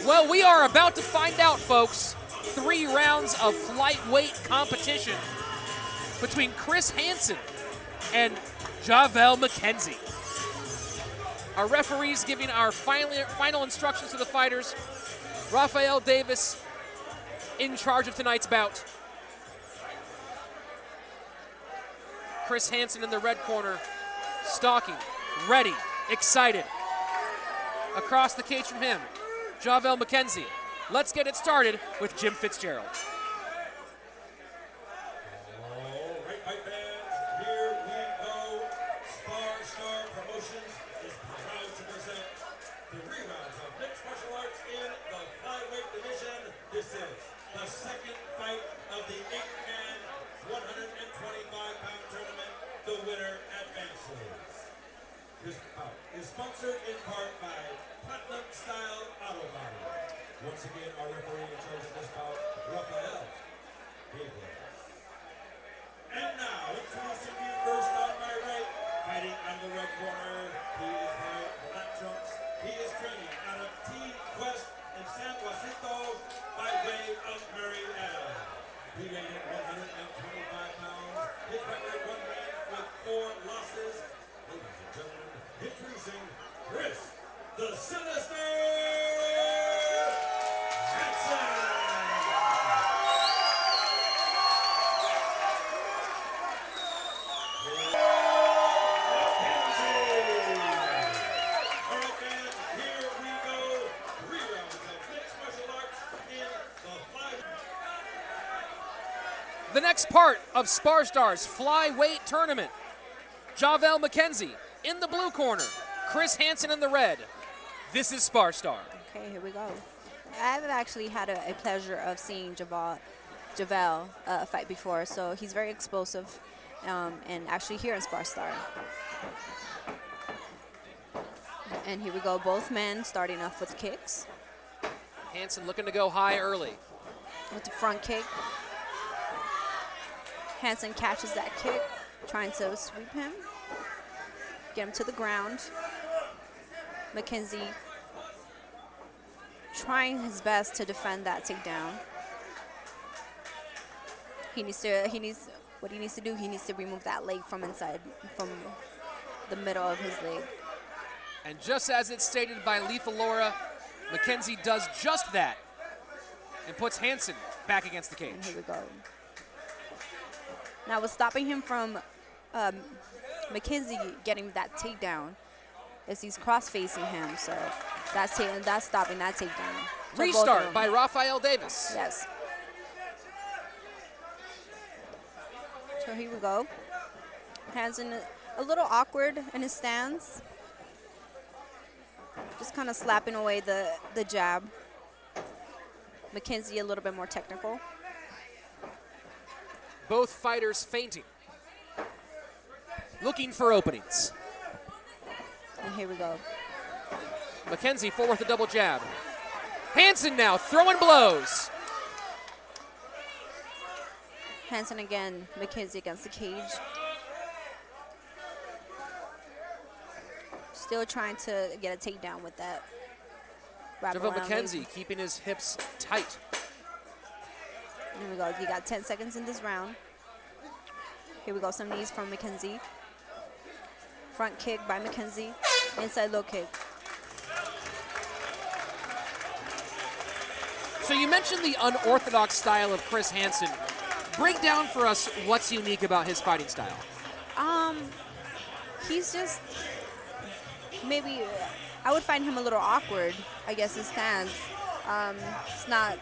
Well, we are about to find out, folks. 3 rounds of flyweight competition between Chris Hansen and Javel McKenzie. Our referees giving our final instructions to the fighters. Rafael Davis in charge of tonight's bout. Chris Hansen in the red corner, stalking, ready, excited. Across the cage from him, Javel McKenzie. Let's get it started with Jim Fitzgerald. All right, my fans, here we go. Spar Promotions is proud to present 3 rounds of mixed martial arts in the flyweight division. This is the second fight of the 8-man, 125-pound tournament. The winner advances. This bout is sponsored in part by Platinum Style Auto Body. Once again, our referee in charge of this bout, Rafael Davis. And now, introducing you first on my right, fighting on the red corner. He is wearing black trunks. He is training out of Team Quest in San Jacinto by way of Maryland. He weighed in 125 pounds. His record 1 win with 4 losses. Ladies and gentlemen, introducing Chris the Sinister Hansen. The next part of Spar Stars flyweight tournament. Javel McKenzie in the blue corner, Chris Hansen in the red. This is Spar Star. Okay, here we go. I've actually had a pleasure of seeing Javel fight before, so he's very explosive, and actually here in Spar Star. And here we go, both men starting off with kicks. Hansen looking to go high early. With the front kick. Hansen catches that kick, trying to sweep him, get him to the ground. McKenzie trying his best to defend that takedown. What he needs to do, he needs to remove that leg from the middle of his leg. And just as it's stated by Lethal Laura, McKenzie does just that and puts Hansen back against the cage. And here we go. Now, what's stopping him from McKenzie getting that takedown is he's cross-facing him, so that's stopping that takedown. So restart by Rafael Davis. Yes. So here we go. Hansen a little awkward in his stance. Just kind of slapping away the jab. McKenzie a little bit more technical. Both fighters feinting, looking for openings. And here we go. McKenzie forward with a double jab. Hansen now throwing blows. Hansen again, McKenzie against the cage. Still trying to get a takedown with that. Javel McKenzie keeping his hips tight. Here we go. You got 10 seconds in this round. Here we go. Some knees from McKenzie. Front kick by McKenzie. Inside low kick. So you mentioned the unorthodox style of Chris Hansen. Break down for us what's unique about his fighting style. He's just maybe I would find him a little awkward, I guess, his stance. It's not.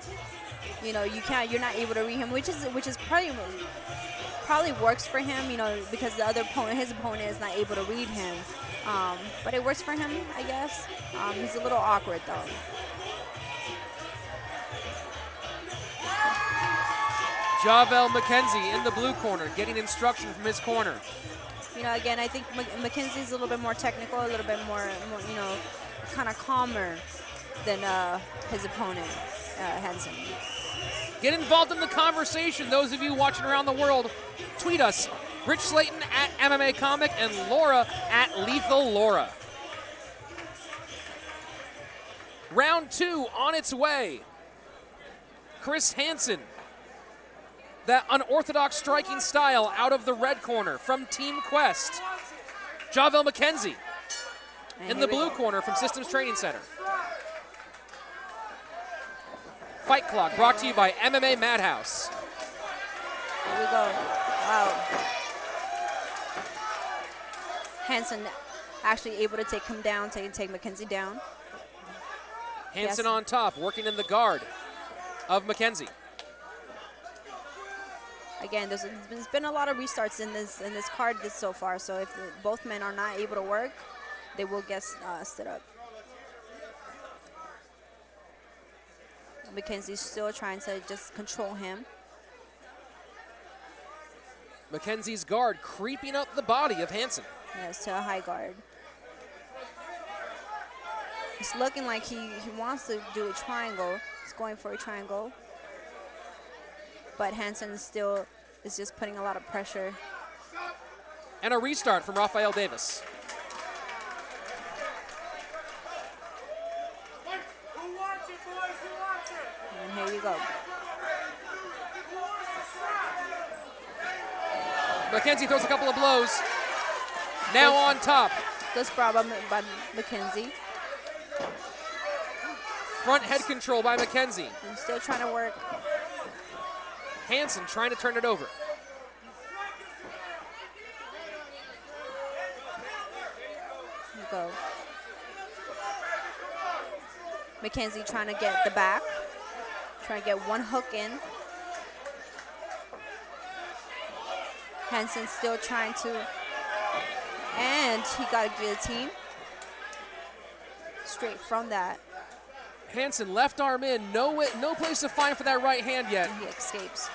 You're not able to read him, which is probably works for him, because his opponent is not able to read him. But it works for him, I guess. He's a little awkward though. Javel McKenzie in the blue corner, getting instruction from his corner. Again, I think McKenzie's a little bit more technical, a little bit more kind of calmer than his opponent, Hansen. Get involved in the conversation. Those of you watching around the world, tweet us. Rich Slayton at MMA Comic and Laura at Lethal Laura. Round 2 on its way. Chris Hansen, that unorthodox striking style out of the red corner from Team Quest. Javel McKenzie in the blue corner from Systems Training Center. Fight Clock brought to you by MMA Madhouse. Here we go. Wow. Hansen actually able to take him down, take McKenzie down. Hansen on top, working in the guard of McKenzie. Again, there's been a lot of restarts in this card so far. So if both men are not able to work, they will get stood up. McKenzie's still trying to just control him. McKenzie's guard creeping up the body of Hansen. Yes, to a high guard. It's looking like he wants to do a triangle. He's going for a triangle. But Hansen still is just putting a lot of pressure. And a restart from Rafael Davis. And here you go. McKenzie throws a couple of blows. Now on top. Good spar by McKenzie. Front head control by McKenzie. And still trying to work. Hansen trying to turn it over. Here you go. McKenzie trying to get the back. Trying to get one hook in. Hansen still trying to. And he got a guillotine. Straight from that. Hansen left arm in, no place to find for that right hand yet. And he escapes.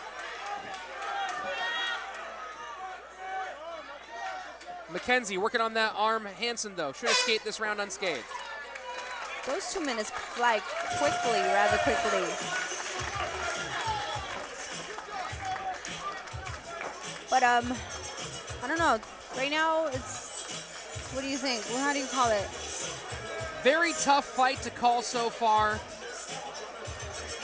McKenzie working on that arm. Hansen, though, should escape this round unscathed. Those 2 minutes fly quickly, rather quickly. But, I don't know. Right now, what do you think? Well, how do you call it? Very tough fight to call so far.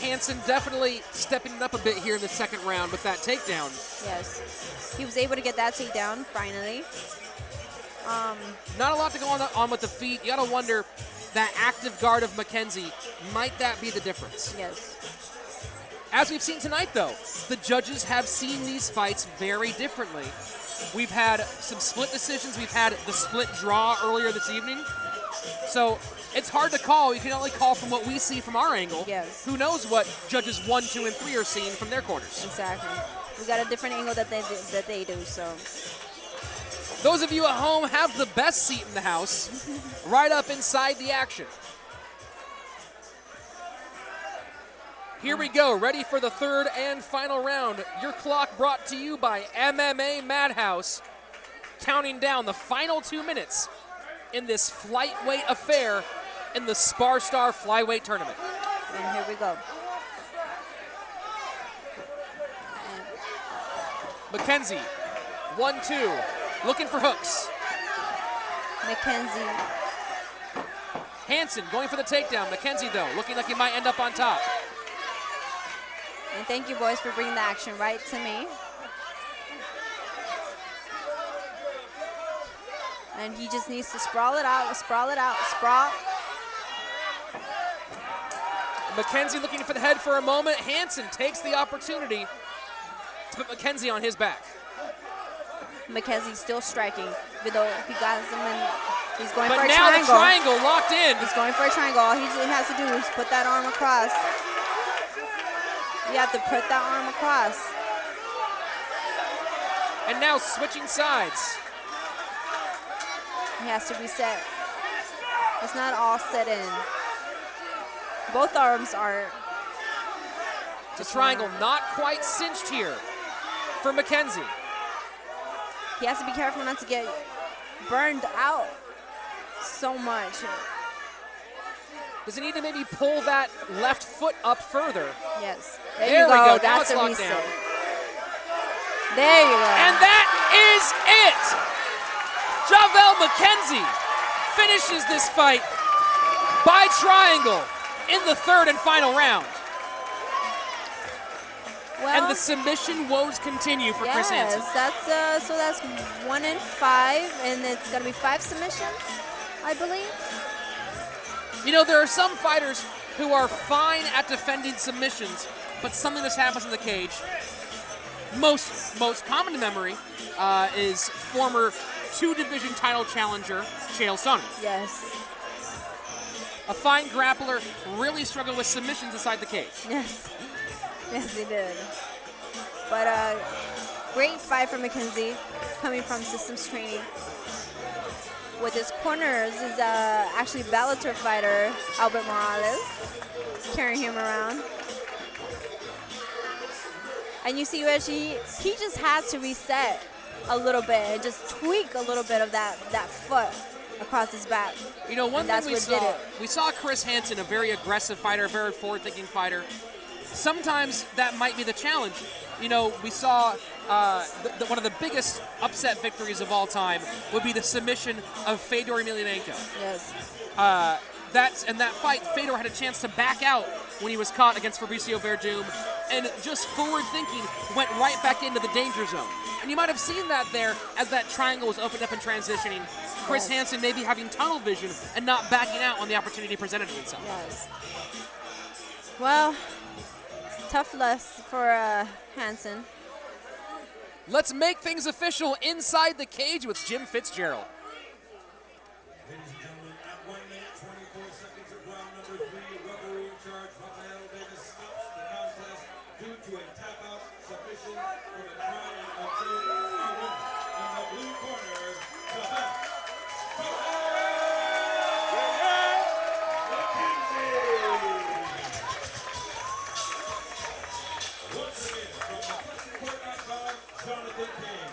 Hansen definitely stepping it up a bit here in the second round with that takedown. Yes. He was able to get that takedown, finally. Not a lot to go on with the feet. You got to wonder, that active guard of McKenzie, might that be the difference? Yes. As we've seen tonight, though, the judges have seen these fights very differently. We've had some split decisions. We've had the split draw earlier this evening. So it's hard to call. You can only call from what we see from our angle. Yes. Who knows what judges 1, 2, and 3 are seeing from their corners. Exactly. We got a different angle that they do, so. Those of you at home have the best seat in the house, right up inside the action. Here we go, ready for the third and final round. Your clock brought to you by MMA Madhouse, counting down the final 2 minutes in this flyweight affair in the Spar Star Flyweight Tournament. And here we go. McKenzie, 1-2, looking for hooks. McKenzie. Hansen going for the takedown. McKenzie, though, looking like he might end up on top. And thank you, boys, for bringing the action right to me. And he just needs to sprawl it out, sprawl. McKenzie looking for the head for a moment. Hansen takes the opportunity to put McKenzie on his back. McKenzie's still striking, even though he got him in. He's going for a triangle. But now the triangle locked in. He's going for a triangle. All he has to do is put that arm across. You have to put that arm across. And now switching sides. He has to reset. It's not all set in. Both arms are. The triangle not quite cinched here for McKenzie. He has to be careful not to get burned out so much. Does he need to maybe pull that left foot up further? Yes. There we go. Now That's it's a locked reset. down. There you go. And that is it. Javel McKenzie finishes this fight by triangle. in the third and final round. Well, And the submission woes continue for Chris Hansen. Yes, that's 1 in 5, and it's gonna be 5 submissions, I believe. You know, there are some fighters who are fine at defending submissions, but something just happens in the cage. Most common to memory is former 2-division title challenger Chael Sonnen. Yes. A fine grappler, really struggled with submissions inside the cage. Yes. Yes, he did. But great fight from McKenzie, coming from systems training. With his corners is actually Bellator fighter Albert Morales, carrying him around. And you see, he just had to reset a little bit and just tweak a little bit of that foot across his back. You know, one thing we saw Chris Hansen, a very aggressive fighter, a very forward-thinking fighter. Sometimes that might be the challenge. You know, we saw one of the biggest upset victories of all time would be the submission of Fedor Emelianenko. Yes. In that fight, Fedor had a chance to back out when he was caught against Fabricio Verdum, and just forward thinking went right back into the danger zone. And you might have seen that there as that triangle was opened up and transitioning. Chris Hansen maybe having tunnel vision and not backing out when the opportunity presented itself. Yes. Well, tough loss for Hansen. Let's make things official inside the cage with Jim Fitzgerald. Ladies and gentlemen, at 1 minute 24 seconds of round number 3, referee in charge Rafael Davis stops the contest due to a tap-out submission for the triangle two winner. In the blue corner, Javel McKenzie. Once again, from the Jonathan King.